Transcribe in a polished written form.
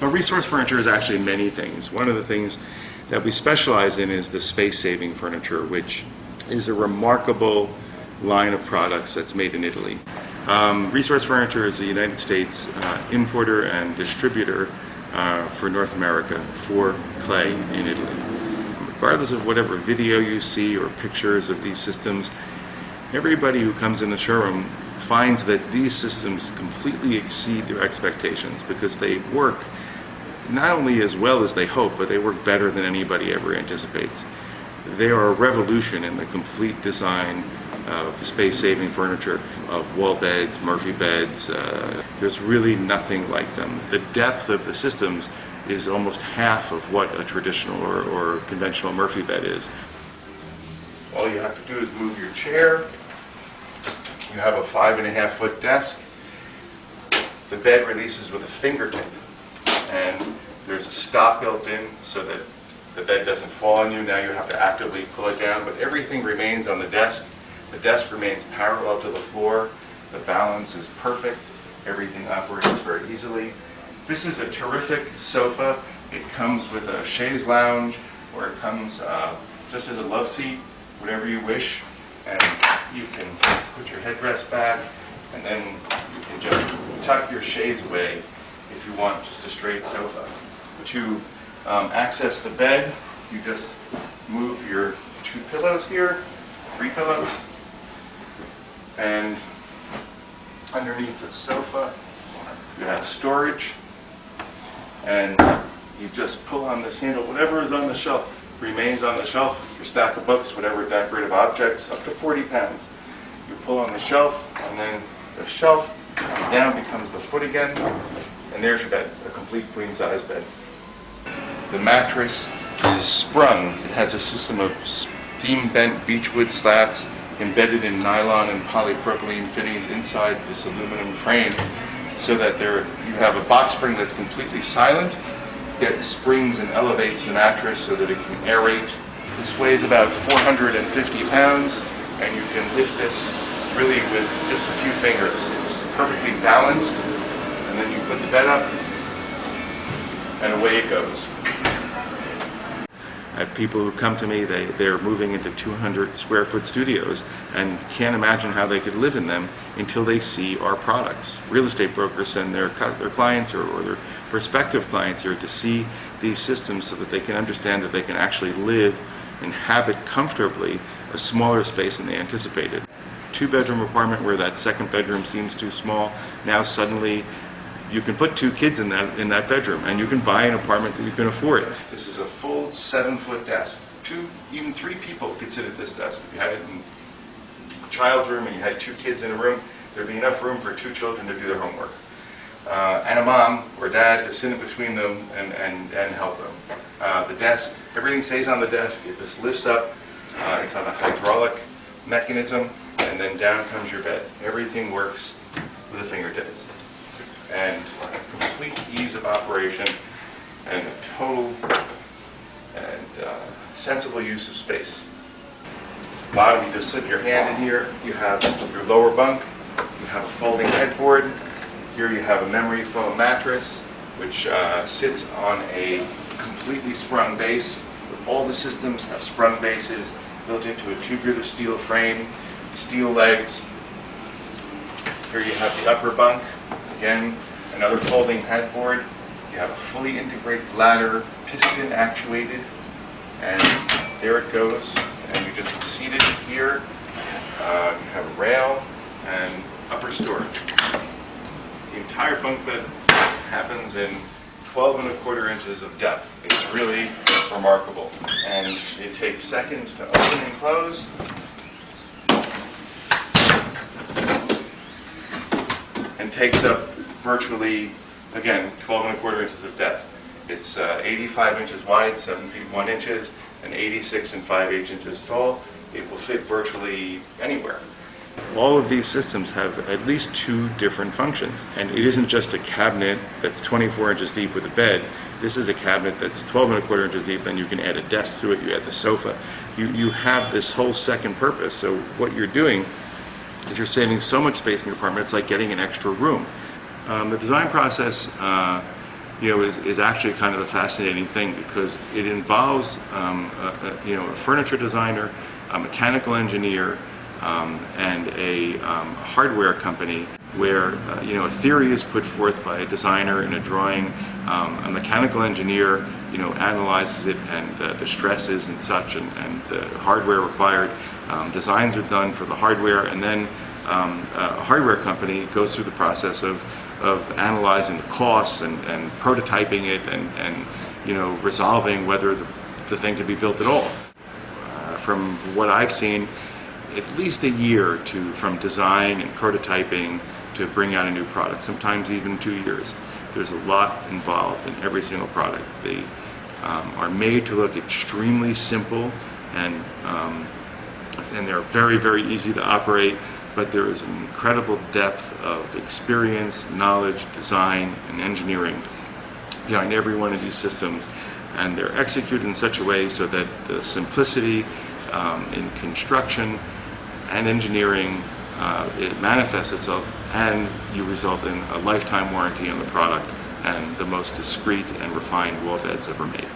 But Resource Furniture is actually many things. One of the things that we specialize in is the space-saving furniture, which is a remarkable line of products that's made in Italy. Resource Furniture is a United States importer and distributor for North America for clay in Italy. Regardless of whatever video you see or pictures of these systems, everybody who comes in the showroom finds that these systems completely exceed their expectations because they work not only as well as they hope, but they work better than anybody ever anticipates. They are a revolution in the complete design of space-saving furniture, of wall beds, Murphy beds. There's really nothing like them. The depth of the systems is almost half of what a traditional or conventional Murphy bed is. All you have to do is move your chair. You have a 5.5-foot desk. The bed releases with a fingertip, and there's a stop built in so that the bed doesn't fall on you. Now you have to actively pull it down, but everything remains on the desk. The desk remains parallel to the floor. The balance is perfect. Everything operates very easily. This is a terrific sofa. It comes with a chaise lounge, or it comes just as a love seat, whatever you wish. And you can put your headrest back, and then you can just tuck your chaise away if you want just a straight sofa. To access the bed, you just move your 2 pillows here, 3 pillows, and underneath the sofa you have storage, and you just pull on this handle. Whatever is on the shelf remains on the shelf. Your stack of books, whatever decorative objects, up to 40 pounds. You pull on the shelf, and then the shelf comes down, becomes the foot again, and there's your bed, a complete queen size bed. The mattress is sprung. It has a system of steam bent beechwood slats embedded in nylon and polypropylene fittings inside this aluminum frame, so that you have a box spring that's completely silent, yet springs and elevates the mattress so that it can aerate. This weighs about 450 pounds, and you can lift this really with just a few fingers. It's just perfectly balanced, and then you put the bed up, and away it goes. I have people who come to me, they're moving into 200 square foot studios and can't imagine how they could live in them until they see our products. Real estate brokers send their clients or their prospective clients here to see these systems so that they can understand that they can actually live, inhabit comfortably a smaller space than they anticipated. 2-bedroom apartment where that second bedroom seems too small, now suddenly you can put 2 kids in that bedroom, and you can buy an apartment that you can afford. This is a full 7-foot desk. 2, even 3 people could sit at this desk. If you had it in a child's room and you had 2 kids in a room, there'd be enough room for 2 children to do their homework. And a mom or dad to sit in between them and help them. The desk, everything stays on the desk. It just lifts up. It's on a hydraulic mechanism, and then down comes your bed. Everything works with a fingertips. And a complete ease of operation and a total and sensible use of space. Bottom, you just slip your hand in here. You have your lower bunk. You have a folding headboard. Here you have a memory foam mattress, which sits on a completely sprung base. All the systems have sprung bases built into a tubular steel frame, steel legs. Here you have the upper bunk. Again, another folding headboard. You have a fully integrated ladder, piston actuated, and there it goes. And you just seat it here. You have a rail and upper storage. The entire bunk bed happens in 12¼ inches of depth. It's really remarkable. And it takes seconds to open and close. And takes up virtually, again, 12¼ inches of depth. It's 85 inches wide, 7 feet 1 inches, and 86 and 5/8 inches tall. It will fit virtually anywhere. All of these systems have at least 2 different functions. And it isn't just a cabinet that's 24 inches deep with a bed. This is a cabinet that's 12¼ inches deep, and you can add a desk to it, you add the sofa. You have this whole second purpose. So what you're doing is you're saving so much space in your apartment, it's like getting an extra room. The design process is actually kind of a fascinating thing, because it involves a furniture designer, a mechanical engineer, and a hardware company, where a theory is put forth by a designer in a drawing. A mechanical engineer analyzes it, and the stresses and such, and the hardware required. Designs are done for the hardware, and then a hardware company goes through the process of analyzing the costs and prototyping it, and resolving whether the thing could be built at all. From what I've seen, at least a year from design and prototyping to bring out a new product, sometimes even 2 years. There's a lot involved in every single product. They are made to look extremely simple, and they're very, very easy to operate, but there is an incredible depth of experience, knowledge, design, and engineering behind every one of these systems, and they're executed in such a way so that the simplicity in construction and engineering, it manifests itself, and you result in a lifetime warranty on the product and the most discreet and refined wall beds ever made.